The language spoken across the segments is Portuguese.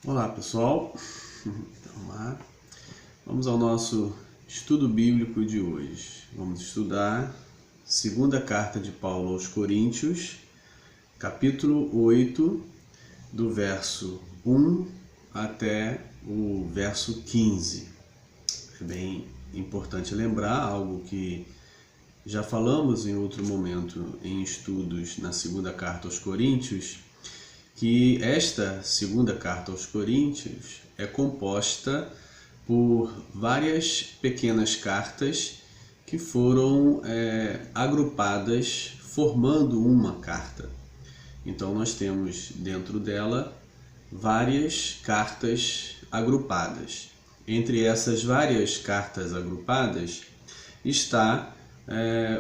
Olá pessoal, vamos ao nosso estudo bíblico de hoje. Vamos estudar segunda carta de Paulo aos Coríntios, capítulo 8, do verso 1 até o verso 15. É bem importante lembrar algo que já falamos em outro momento em estudos na segunda carta aos Coríntios, que esta segunda carta aos Coríntios é composta por várias pequenas cartas que foram agrupadas formando uma carta. Então nós temos dentro dela várias cartas agrupadas. Entre essas várias cartas agrupadas está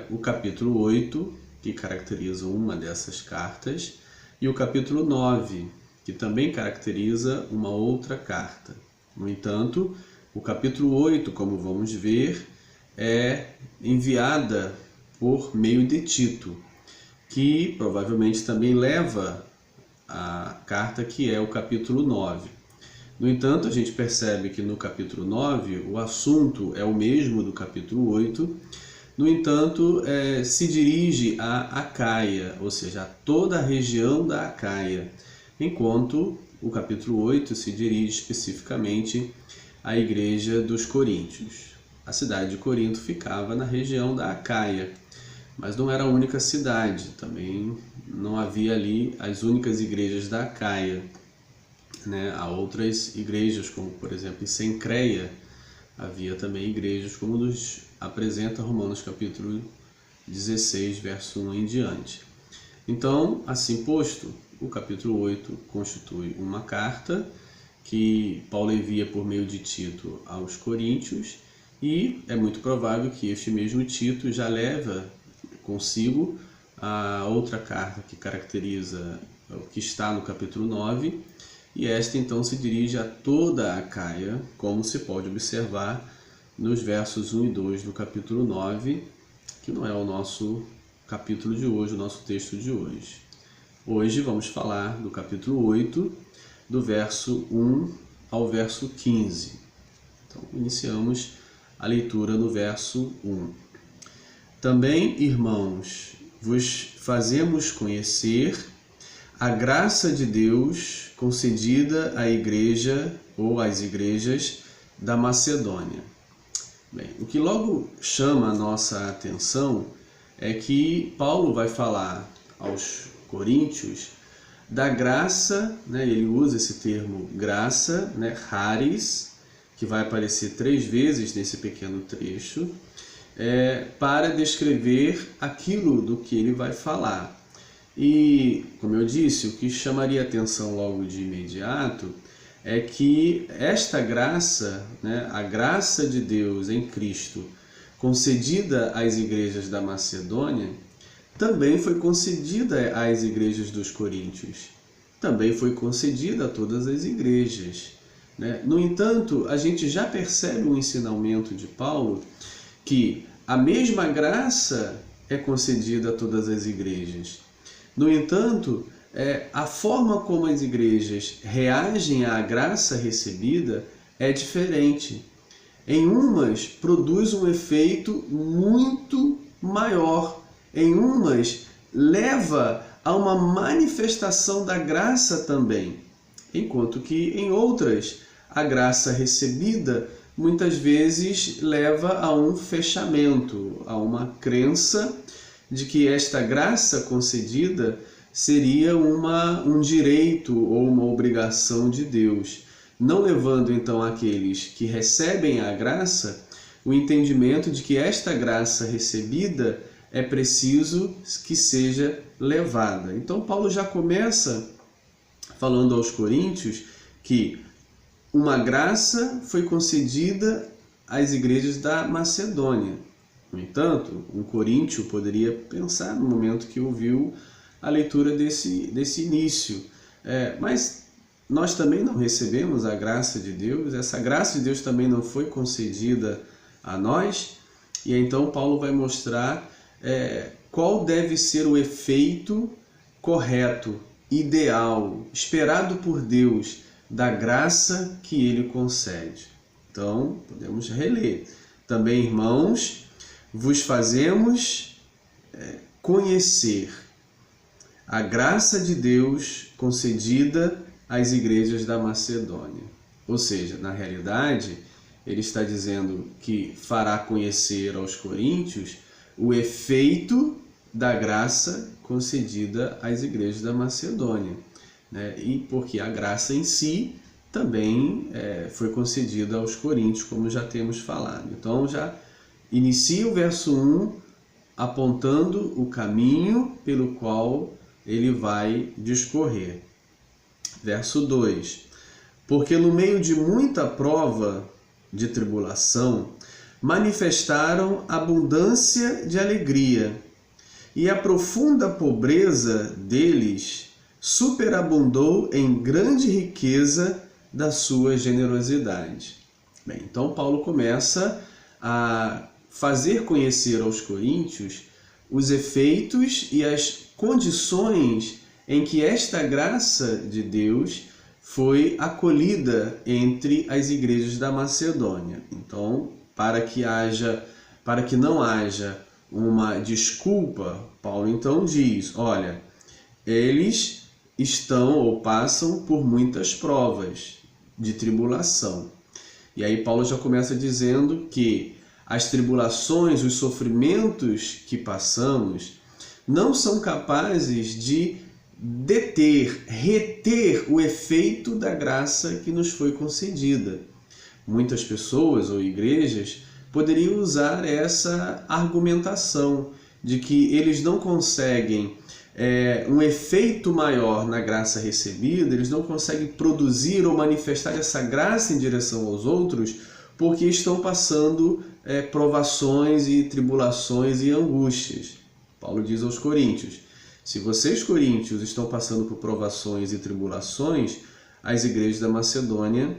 o capítulo 8, que caracteriza uma dessas cartas, e o capítulo 9, que também caracteriza uma outra carta. No entanto, o capítulo 8, como vamos ver, é enviada por meio de Tito, que provavelmente também leva a carta que é o capítulo 9. No entanto, a gente percebe que no capítulo 9 o assunto é o mesmo do capítulo 8, no entanto, se dirige a Acaia, ou seja, a toda a região da Acaia, enquanto o capítulo 8 se dirige especificamente à igreja dos Coríntios. A cidade de Corinto ficava na região da Acaia, mas não era a única cidade, também não havia ali as únicas igrejas da Acaia, né? Há outras igrejas, como por exemplo em Cencreia, havia também igrejas, como nos apresenta Romanos capítulo 16, verso 1 em diante. Então, assim posto, o capítulo 8 constitui uma carta que Paulo envia por meio de Tito aos Coríntios, e é muito provável que este mesmo Tito já leva consigo a outra carta que caracteriza o que está no capítulo 9, e esta então se dirige a toda a Acaia, como se pode observar nos versos 1 e 2 do capítulo 9, que não é o nosso capítulo de hoje, o nosso texto de hoje. Hoje vamos falar do capítulo 8, do verso 1 ao verso 15. Então, iniciamos a leitura no verso 1. Também, irmãos, vos fazemos conhecer a graça de Deus concedida à igreja ou às igrejas da Macedônia. Bem, o que logo chama a nossa atenção é que Paulo vai falar aos Coríntios da graça, né? Ele usa esse termo graça, né? Charis, que vai aparecer 3 vezes nesse pequeno trecho, para descrever aquilo do que ele vai falar. E, como eu disse, o que chamaria atenção logo de imediato é que esta graça, né, a graça de Deus em Cristo, concedida às igrejas da Macedônia, também foi concedida às igrejas dos Coríntios. Também foi concedida a todas as igrejas, né? No entanto, a gente já percebe um ensinamento de Paulo que a mesma graça é concedida a todas as igrejas. No entanto, a forma como as igrejas reagem à graça recebida é diferente. Em umas, produz um efeito muito maior. Em umas, leva a uma manifestação da graça também. Enquanto que em outras, a graça recebida muitas vezes leva a um fechamento, a uma crença de que esta graça concedida seria um direito ou uma obrigação de Deus, não levando então aqueles que recebem a graça o entendimento de que esta graça recebida é preciso que seja levada. Então Paulo já começa falando aos Coríntios que uma graça foi concedida às igrejas da Macedônia. No entanto, um coríntio poderia pensar no momento que ouviu a leitura desse início. Mas nós também não recebemos a graça de Deus, essa graça de Deus também não foi concedida a nós, e então Paulo vai mostrar qual deve ser o efeito correto, ideal, esperado por Deus da graça que ele concede. Então, podemos reler. Também, irmãos, vos fazemos conhecer a graça de Deus concedida às igrejas da Macedônia. Ou seja, na realidade, ele está dizendo que fará conhecer aos coríntios o efeito da graça concedida às igrejas da Macedônia, né? E porque a graça em si também foi concedida aos coríntios, como já temos falado. Então já inicia o verso 1 apontando o caminho pelo qual ele vai discorrer. Verso 2: porque no meio de muita prova de tribulação manifestaram abundância de alegria, e a profunda pobreza deles superabundou em grande riqueza da sua generosidade. Bem, então Paulo começa a fazer conhecer aos coríntios os efeitos e as condições em que esta graça de Deus foi acolhida entre as igrejas da Macedônia. Então, para que não haja uma desculpa, Paulo então diz: olha, eles estão ou passam por muitas provas de tribulação. E aí Paulo já começa dizendo que as tribulações, os sofrimentos que passamos não são capazes de reter o efeito da graça que nos foi concedida. Muitas pessoas ou igrejas poderiam usar essa argumentação de que eles não conseguem um efeito maior na graça recebida, eles não conseguem produzir ou manifestar essa graça em direção aos outros porque estão passando provações e tribulações e angústias. Paulo diz aos coríntios: se vocês, coríntios, estão passando por provações e tribulações, as igrejas da Macedônia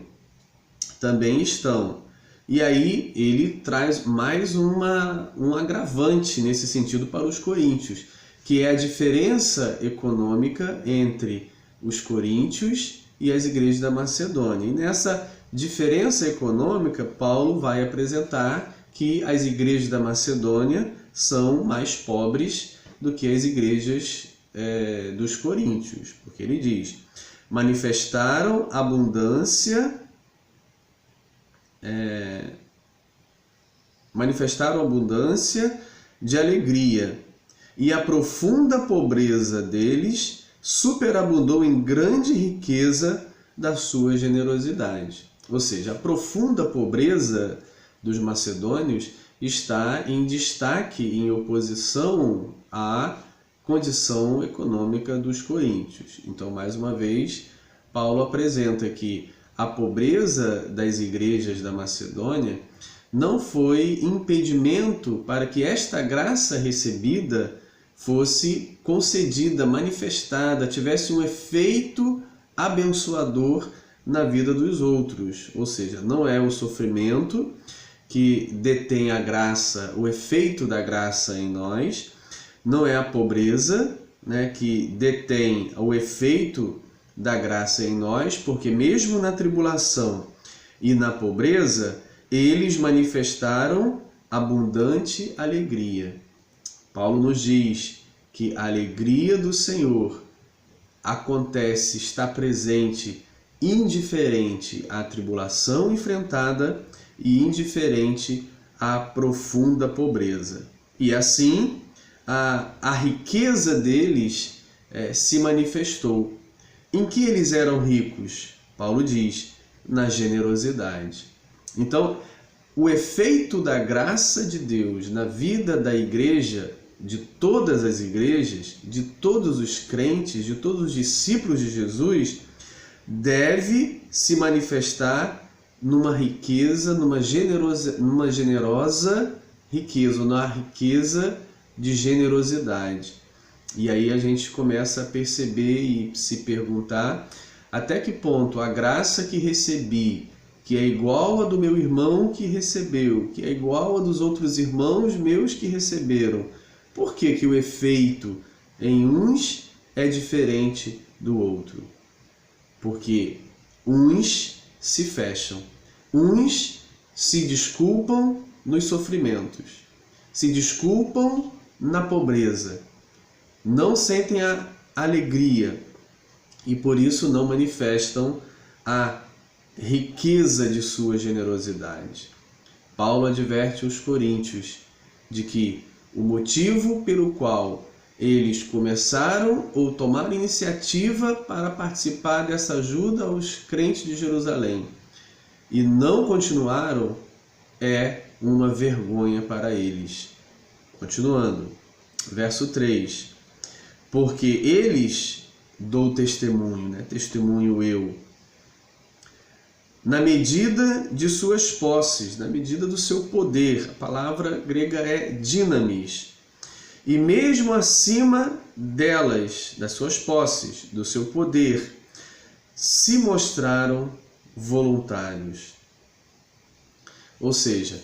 também estão. E aí ele traz mais um agravante nesse sentido para os coríntios, que é a diferença econômica entre os coríntios e as igrejas da Macedônia. E nessa diferença econômica, Paulo vai apresentar que as igrejas da Macedônia são mais pobres do que as igrejas dos coríntios, porque ele diz: manifestaram abundância de alegria, e a profunda pobreza deles superabundou em grande riqueza da sua generosidade. Ou seja, a profunda pobreza dos macedônios está em destaque, em oposição à condição econômica dos coríntios. Então, mais uma vez, Paulo apresenta que a pobreza das igrejas da Macedônia não foi impedimento para que esta graça recebida fosse concedida, manifestada, tivesse um efeito abençoador na vida dos outros. Ou seja, não é o sofrimento que detém a graça, o efeito da graça em nós, não é a pobreza, né, que detém o efeito da graça em nós, porque mesmo na tribulação e na pobreza, eles manifestaram abundante alegria. Paulo nos diz que a alegria do Senhor acontece, está presente, indiferente à tribulação enfrentada e indiferente à profunda pobreza. E assim, a riqueza deles se manifestou. Em que eles eram ricos? Paulo diz: na generosidade. Então, o efeito da graça de Deus na vida da igreja, de todas as igrejas, de todos os crentes, de todos os discípulos de Jesus, deve se manifestar numa riqueza, numa generosa riqueza, numa riqueza de generosidade. E aí a gente começa a perceber e se perguntar até que ponto a graça que recebi, que é igual a do meu irmão que recebeu, que é igual a dos outros irmãos meus que receberam, por que que o efeito em uns é diferente do outro? Porque uns se fecham, uns se desculpam nos sofrimentos, se desculpam na pobreza, não sentem a alegria e por isso não manifestam a riqueza de sua generosidade. Paulo adverte os coríntios de que o motivo pelo qual eles começaram ou tomaram iniciativa para participar dessa ajuda aos crentes de Jerusalém e não continuaram é uma vergonha para eles. Continuando, verso 3. Porque eles, dou testemunho, testemunho eu, na medida de suas posses, na medida do seu poder. A palavra grega é dinamis. E mesmo acima delas, das suas posses, do seu poder, se mostraram voluntários. Ou seja,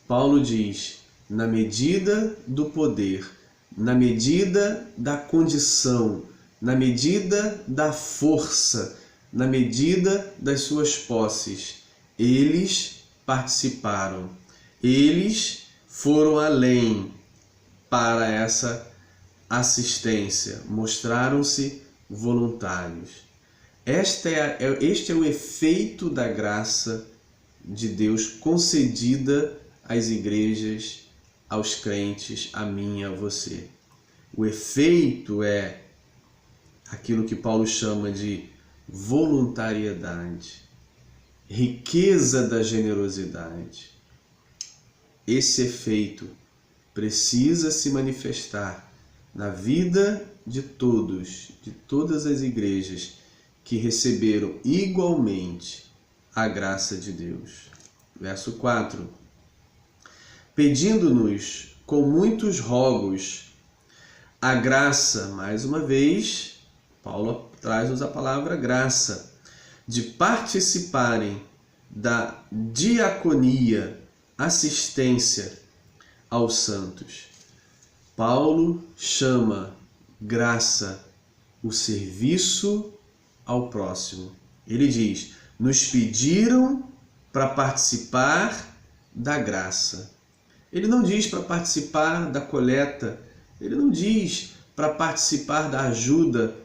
Paulo diz, na medida do poder, na medida da condição, na medida da força, na medida das suas posses, eles participaram, eles foram além para essa assistência, mostraram-se voluntários. Este é o efeito da graça de Deus concedida às igrejas, aos crentes, a mim e a você. O efeito é aquilo que Paulo chama de voluntariedade, riqueza da generosidade. Esse efeito precisa se manifestar na vida de todos, de todas as igrejas que receberam igualmente a graça de Deus. Verso 4. Pedindo-nos com muitos rogos a graça, mais uma vez, Paulo traz-nos a palavra graça, de participarem da diaconia, assistência aos santos. Paulo chama graça o serviço ao próximo. Ele diz, nos pediram para participar da graça. Ele não diz para participar da coleta, ele não diz para participar da ajuda,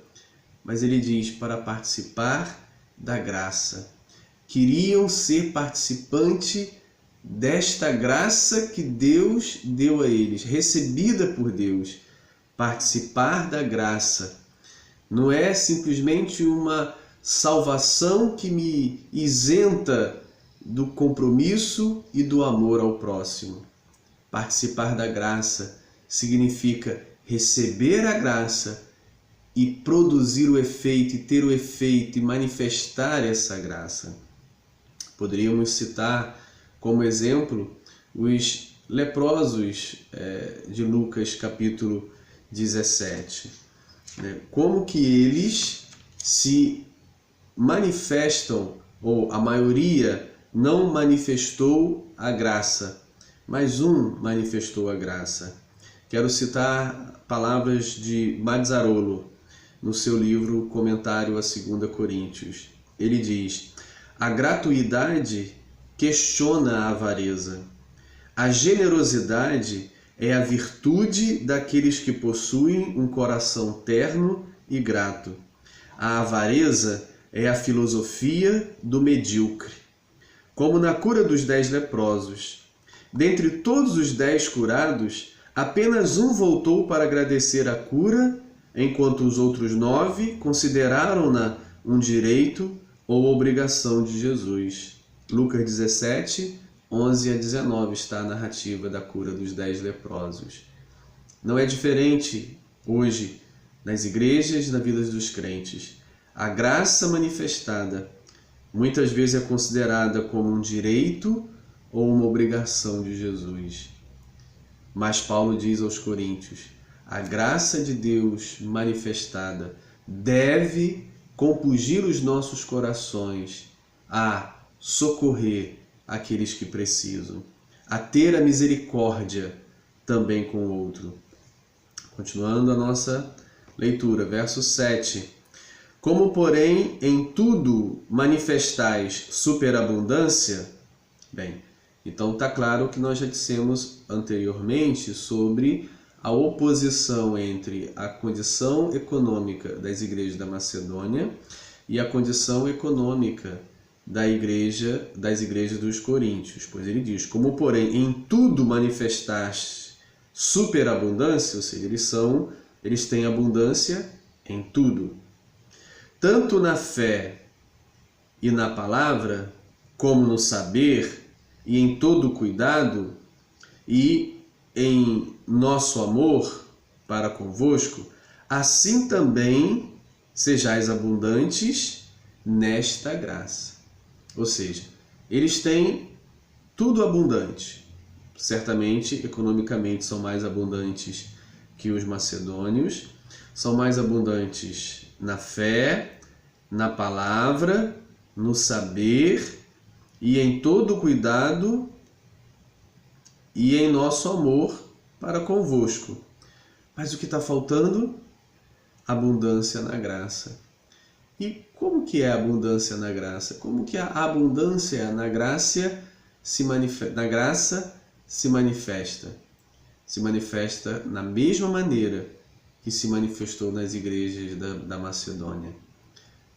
mas ele diz para participar da graça. Queriam ser participante desta graça que Deus deu a eles, recebida por Deus. Participar da graça não é simplesmente uma salvação que me isenta do compromisso e do amor ao próximo. Participar da graça significa receber a graça e produzir o efeito, e ter o efeito, e manifestar essa graça. Poderíamos citar como exemplo os leprosos de Lucas capítulo 17. Como que eles se manifestam, ou a maioria não manifestou a graça, mas um manifestou a graça. Quero citar palavras de Mazzarolo no seu livro Comentário a 2 Coríntios. Ele diz, a gratuidade questiona a avareza. A generosidade é a virtude daqueles que possuem um coração terno e grato. A avareza é a filosofia do medíocre. Como na cura dos 10 leprosos. Dentre todos os 10 curados, apenas um voltou para agradecer a cura, enquanto os outros 9 consideraram-na um direito ou obrigação de Jesus. Lucas 17, 11 a 19 está a narrativa da cura dos 10 leprosos. Não é diferente hoje nas igrejas e na vida dos crentes. A graça manifestada muitas vezes é considerada como um direito ou uma obrigação de Jesus. Mas Paulo diz aos Coríntios, a graça de Deus manifestada deve compungir os nossos corações a socorrer aqueles que precisam, a ter a misericórdia também com o outro. Continuando a nossa leitura, verso 7. Como, porém, em tudo manifestais superabundância, bem, então está claro que nós já dissemos anteriormente sobre a oposição entre a condição econômica das igrejas da Macedônia e a condição econômica das igrejas dos Coríntios. Pois ele diz, como, porém, em tudo manifestaste superabundância, ou seja, eles têm abundância em tudo. Tanto na fé e na palavra, como no saber e em todo cuidado, e em nosso amor para convosco, assim também sejais abundantes nesta graça. Ou seja, eles têm tudo abundante. Certamente, economicamente, são mais abundantes que os macedônios, são mais abundantes na fé, na palavra, no saber e em todo cuidado e em nosso amor para convosco. Mas o que está faltando? Abundância na graça. E como que é a abundância na graça? Como que a abundância na graça se manifesta? Se manifesta na mesma maneira que se manifestou nas igrejas da Macedônia.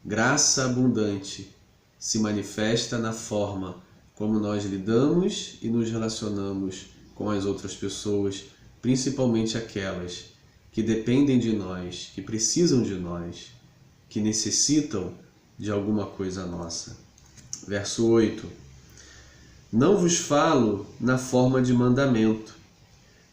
Graça abundante se manifesta na forma como nós lidamos e nos relacionamos com as outras pessoas, principalmente aquelas que dependem de nós, que precisam de nós, que necessitam de alguma coisa nossa. Verso 8. Não vos falo na forma de mandamento,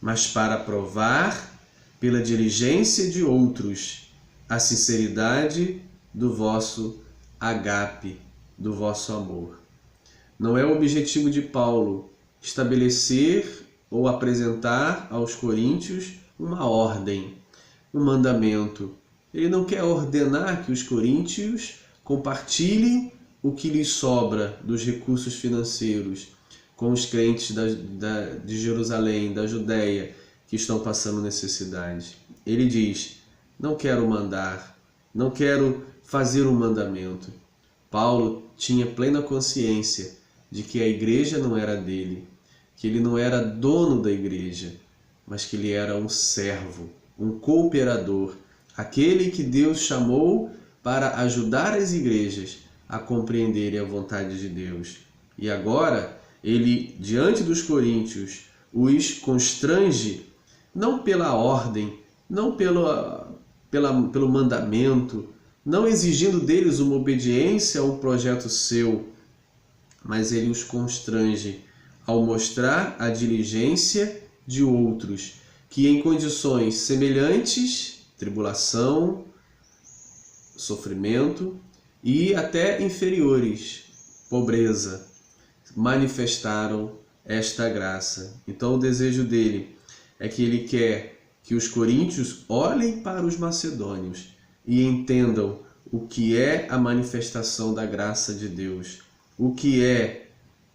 mas para provar pela diligência de outros a sinceridade do vosso agape, do vosso amor. Não é o objetivo de Paulo estabelecer ou apresentar aos coríntios uma ordem, um mandamento. Ele não quer ordenar que os coríntios compartilhem o que lhes sobra dos recursos financeiros com os crentes de Jerusalém, da Judéia, que estão passando necessidade. Ele diz, não quero mandar, não quero fazer um mandamento. Paulo tinha plena consciência de que a igreja não era dele, que ele não era dono da igreja, mas que ele era um servo, um cooperador, aquele que Deus chamou para ajudar as igrejas a compreenderem a vontade de Deus. E agora, ele, diante dos coríntios, os constrange, não pela ordem, não pelo mandamento, não exigindo deles uma obediência a um projeto seu, mas ele os constrange ao mostrar a diligência de outros que em condições semelhantes, tribulação, sofrimento e até inferiores, pobreza, manifestaram esta graça. Então o desejo dele é que ele quer que os coríntios olhem para os macedônios e entendam o que é a manifestação da graça de Deus, o que é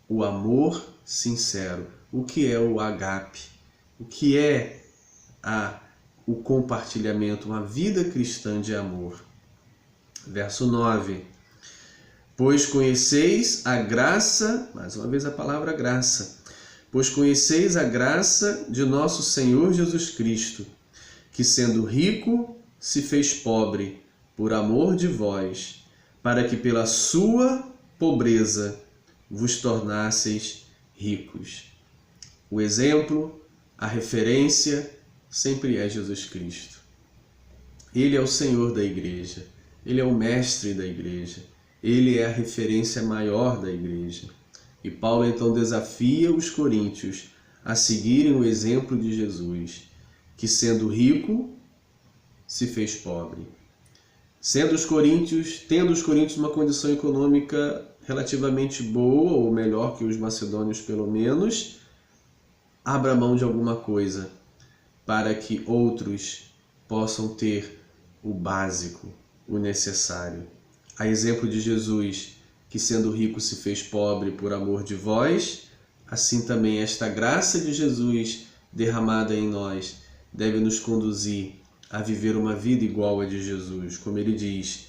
o amor sincero, o que é o agape, o que é o compartilhamento, uma vida cristã de amor. Verso 9. Pois conheceis a graça, mais uma vez a palavra graça, pois conheceis a graça de nosso Senhor Jesus Cristo, que sendo rico, se fez pobre, por amor de vós, para que pela sua pobreza vos tornasseis ricos. O exemplo, a referência, sempre é Jesus Cristo. Ele é o Senhor da igreja, Ele é o mestre da igreja, Ele é a referência maior da igreja. E Paulo então desafia os coríntios a seguirem o exemplo de Jesus, que sendo rico, se fez pobre. Tendo os coríntios uma condição econômica relativamente boa, ou melhor que os macedônios pelo menos, abra mão de alguma coisa para que outros possam ter o básico, o necessário. A exemplo de Jesus, que sendo rico se fez pobre por amor de vós, assim também esta graça de Jesus derramada em nós deve nos conduzir a viver uma vida igual à de Jesus. Como ele diz,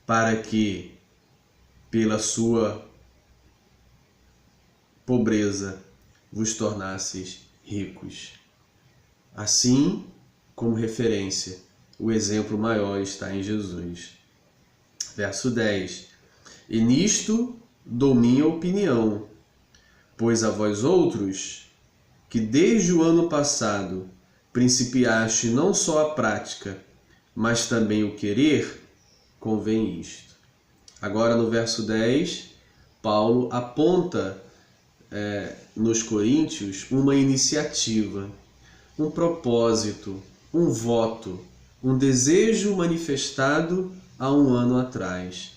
para que, pela sua pobreza, vos tornasseis ricos. Assim, como referência, o exemplo maior está em Jesus. Verso 10. E nisto dou minha opinião, pois a vós outros, que desde o ano passado principiaste não só a prática, mas também o querer, convém isto. Agora no verso 10, Paulo aponta nos Coríntios uma iniciativa, um propósito, um voto, um desejo manifestado há um ano atrás.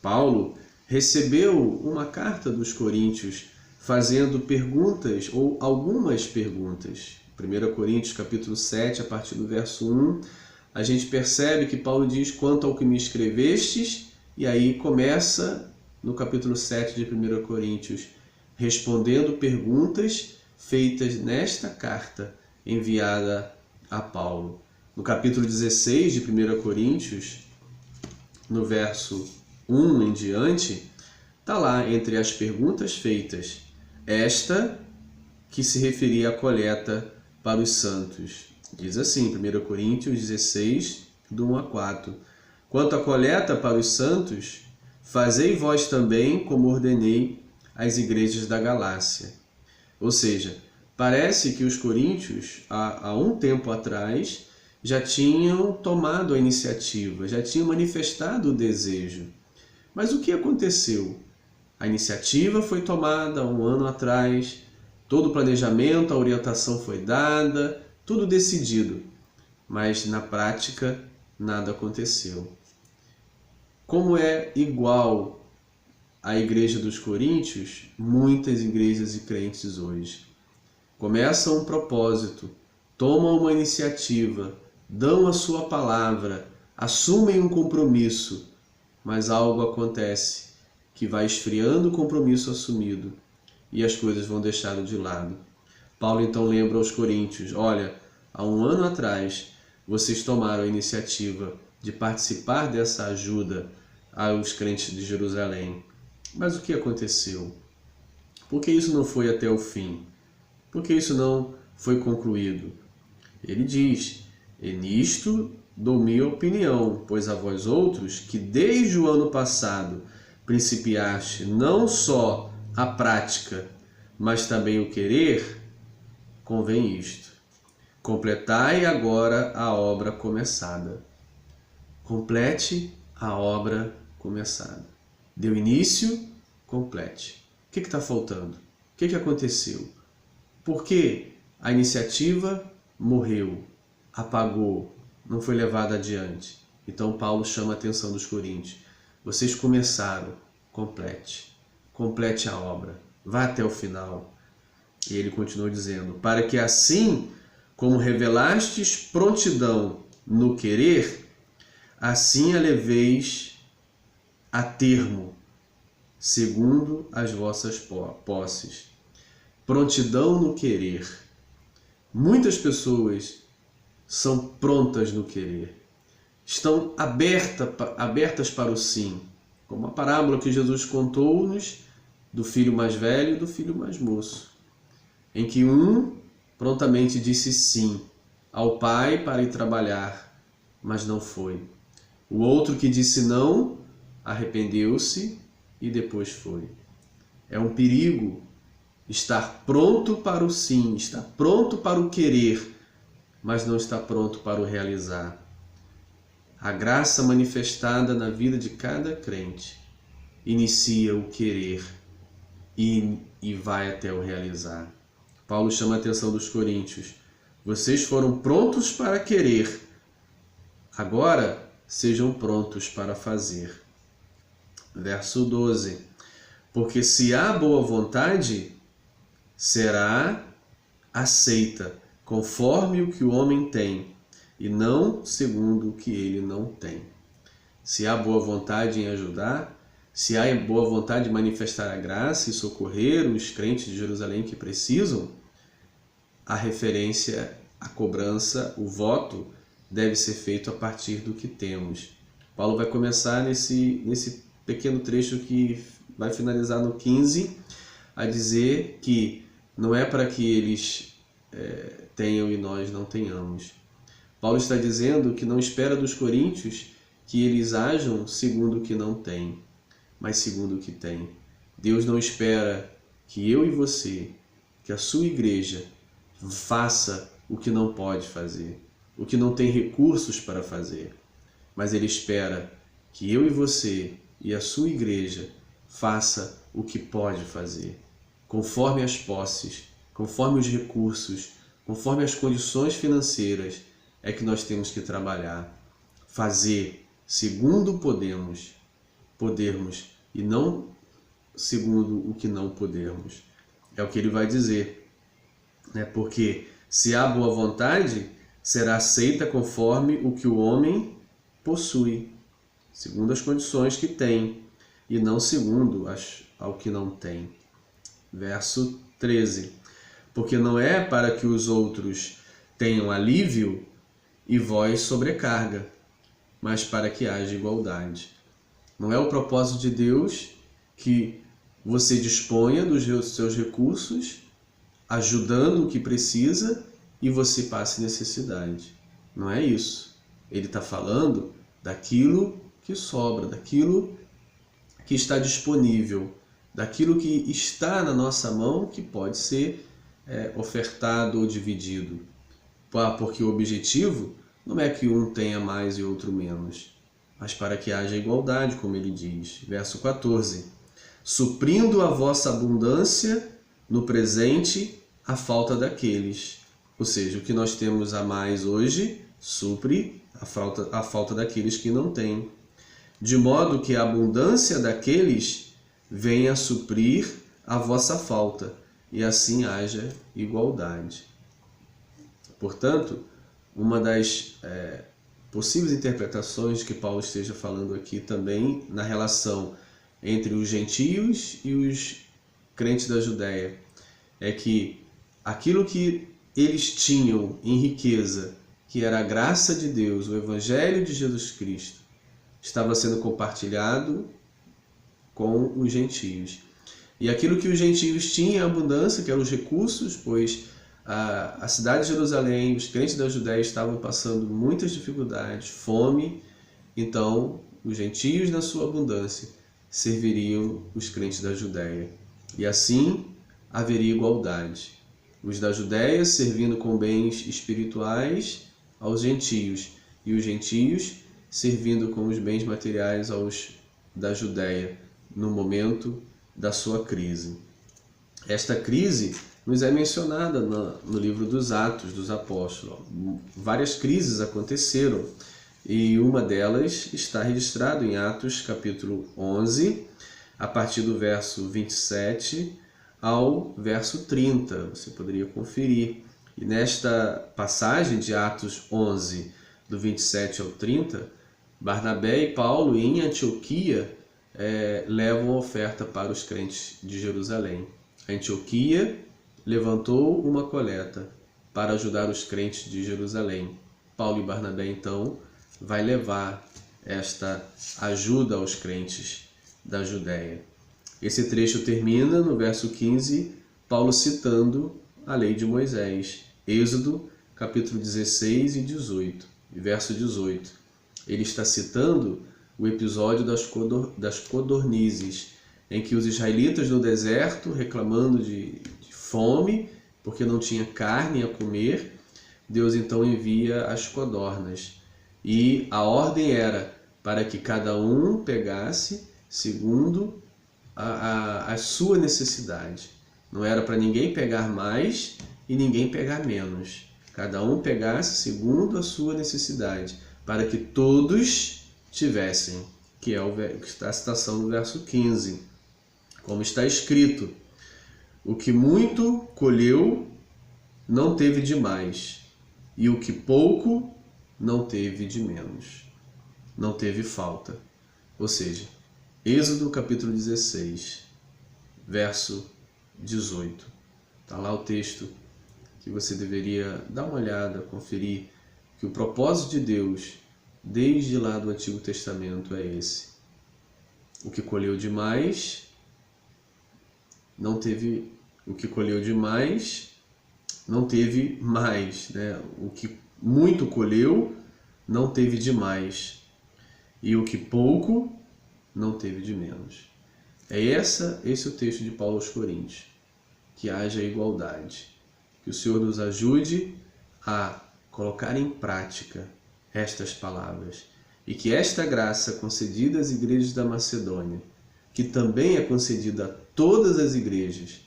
Paulo recebeu uma carta dos Coríntios fazendo perguntas ou algumas perguntas. 1 Coríntios capítulo 7, a partir do verso 1, a gente percebe que Paulo diz: quanto ao que me escrevestes, e aí começa no capítulo 7 de 1 Coríntios, respondendo perguntas feitas nesta carta enviada a Paulo. No capítulo 16 de 1 Coríntios, no verso 1 em diante, está lá entre as perguntas feitas, esta que se referia à colheita para os santos. Diz assim, 1 Coríntios 16, do 1 a 4. Quanto à colheita para os santos, fazei vós também como ordenei às igrejas da Galácia. Ou seja, parece que os coríntios, há um tempo atrás, já tinham tomado a iniciativa, já tinham manifestado o desejo. Mas o que aconteceu? A iniciativa foi tomada há um ano atrás, todo o planejamento, a orientação foi dada, tudo decidido, mas na prática nada aconteceu. Como é igual à igreja dos Coríntios, muitas igrejas e crentes hoje começam um propósito, tomam uma iniciativa, dão a sua palavra, assumem um compromisso, mas algo acontece que vai esfriando o compromisso assumido e as coisas vão deixando de lado. Paulo então lembra aos coríntios: olha, há um ano atrás vocês tomaram a iniciativa de participar dessa ajuda aos crentes de Jerusalém. Mas o que aconteceu? Por que isso não foi até o fim? Por que isso não foi concluído? Ele diz: e nisto dou minha opinião, pois a vós outros, que desde o ano passado principiaste não só a prática, mas também o querer, convém isto: completai agora a obra começada. Complete a obra começada. Deu início, complete. O que está faltando? O que aconteceu? Por que a iniciativa morreu, apagou, não foi levada adiante? Então Paulo chama a atenção dos coríntios: vocês começaram, complete. Complete a obra, vá até o final. E ele continua dizendo: para que assim como revelastes prontidão no querer, assim a leveis a termo, segundo as vossas posses. Prontidão no querer. Muitas pessoas são prontas no querer, estão abertas para o sim, como a parábola que Jesus contou-nos do filho mais velho e do filho mais moço, em que um prontamente disse sim ao pai para ir trabalhar, mas não foi. O outro que disse não, arrependeu-se e depois foi. É um perigo estar pronto para o sim, estar pronto para o querer, mas não está pronto para o realizar. A graça manifestada na vida de cada crente inicia o querer e vai até o realizar. Paulo chama a atenção dos coríntios: vocês foram prontos para querer, agora sejam prontos para fazer. Verso 12: porque se há boa vontade, será aceita, conforme o que o homem tem, e não segundo o que ele não tem. Se há boa vontade em ajudar, se há boa vontade de manifestar a graça e socorrer os crentes de Jerusalém que precisam, a referência, a cobrança, o voto deve ser feito a partir do que temos. Paulo vai começar nesse pequeno trecho que vai finalizar no 15, a dizer que não é para que eles tenham e nós não tenhamos. Paulo está dizendo que não espera dos coríntios que eles ajam segundo o que não têm, mas segundo o que têm. Deus não espera que eu e você, que a sua igreja, faça o que não pode fazer, o que não tem recursos para fazer. Mas Ele espera que eu e você e a sua igreja faça o que pode fazer, conforme as posses, conforme os recursos, conforme as condições financeiras é que nós temos que trabalhar, fazer segundo podermos e não segundo o que não podermos. É o que ele vai dizer, né? Porque se há boa vontade, será aceita conforme o que o homem possui, segundo as condições que tem, e não segundo ao que não tem. Verso 13. Porque não é para que os outros tenham alívio e vós sobrecarga, mas para que haja igualdade. Não é o propósito de Deus que você disponha dos seus recursos, ajudando o que precisa, e você passe necessidade. Não é isso. Ele está falando daquilo que sobra, daquilo que está disponível, daquilo que está na nossa mão, que pode ser ofertado ou dividido. Porque o objetivo não é que um tenha mais e outro menos, mas para que haja igualdade, como ele diz. Verso 14. Suprindo a vossa abundância no presente a falta daqueles. Ou seja, o que nós temos a mais hoje supre a falta daqueles que não têm. De modo que a abundância daqueles venha a suprir a vossa falta, e assim haja igualdade. Portanto, uma das possíveis interpretações que Paulo esteja falando aqui também na relação entre os gentios e os crentes da Judéia é que aquilo que eles tinham em riqueza, que era a graça de Deus, o Evangelho de Jesus Cristo, estava sendo compartilhado com os gentios. E aquilo que os gentios tinham em abundância, que eram os recursos, pois a cidade de Jerusalém, os crentes da Judéia estavam passando muitas dificuldades, fome, então os gentios na sua abundância serviriam os crentes da Judéia. E assim haveria igualdade. Os da Judéia servindo com bens espirituais aos gentios, e os gentios servindo com os bens materiais aos da Judéia, no momento da sua crise. Esta crise nos é mencionada no livro dos Atos dos Apóstolos. Várias crises aconteceram e uma delas está registrada em Atos capítulo 11, a partir do verso 27 ao verso 30. Você poderia conferir. E nesta passagem de Atos 11, do 27 ao 30, Barnabé e Paulo em Antioquia levam oferta para os crentes de Jerusalém. Antioquia levantou uma coleta para ajudar os crentes de Jerusalém. Paulo e Barnabé, então, vai levar esta ajuda aos crentes da Judéia. Esse trecho termina no verso 15, Paulo citando a lei de Moisés, Êxodo, capítulo 16 e 18, e verso 18. Ele está citando o episódio das codornizes, em que os israelitas no deserto, reclamando de fome, porque não tinha carne a comer, Deus então envia as codornas. E a ordem era para que cada um pegasse segundo a sua necessidade. Não era para ninguém pegar mais e ninguém pegar menos. Cada um pegasse segundo a sua necessidade, para que todos tivessem, que é a citação do verso 15. Como está escrito, o que muito colheu não teve de mais, e o que pouco não teve de menos. Não teve falta. Ou seja, Êxodo capítulo 16, verso 18. Está lá o texto que você deveria dar uma olhada, conferir, que o propósito de Deus desde lá do Antigo Testamento é esse. O que colheu demais não teve, o que colheu demais não teve mais, né? O que muito colheu não teve demais, e o que pouco não teve de menos. Esse é o texto de Paulo aos Coríntios. Que haja igualdade. Que o Senhor nos ajude a colocar em prática estas palavras. E que esta graça concedida às igrejas da Macedônia, que também é concedida a todas as igrejas,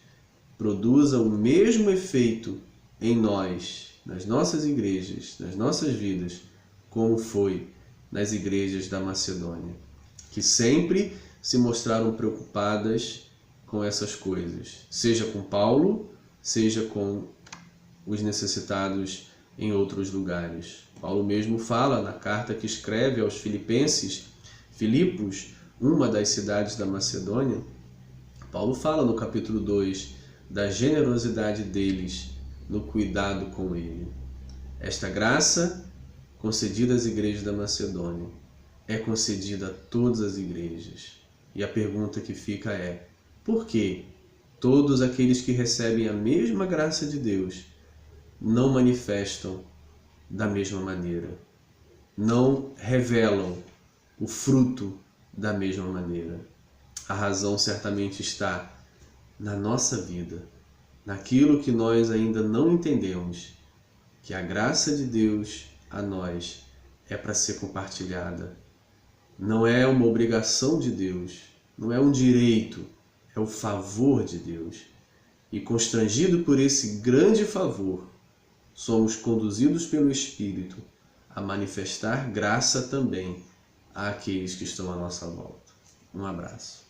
produza o mesmo efeito em nós, nas nossas igrejas, nas nossas vidas, como foi nas igrejas da Macedônia, que sempre se mostraram preocupadas com essas coisas, seja com Paulo, seja com os necessitados em outros lugares. Paulo mesmo fala na carta que escreve aos Filipenses, Filipos, uma das cidades da Macedônia, Paulo fala no capítulo 2 da generosidade deles no cuidado com ele. Esta graça concedida às igrejas da Macedônia é concedida a todas as igrejas. E a pergunta que fica é: por que todos aqueles que recebem a mesma graça de Deus não manifestam da mesma maneira? Não revelam o fruto da mesma maneira? A razão certamente está na nossa vida, naquilo que nós ainda não entendemos, que a graça de Deus a nós é para ser compartilhada. Não é uma obrigação de Deus, não é um direito, é o favor de Deus. E constrangido por esse grande favor, somos conduzidos pelo Espírito a manifestar graça também àqueles que estão à nossa volta. Um abraço.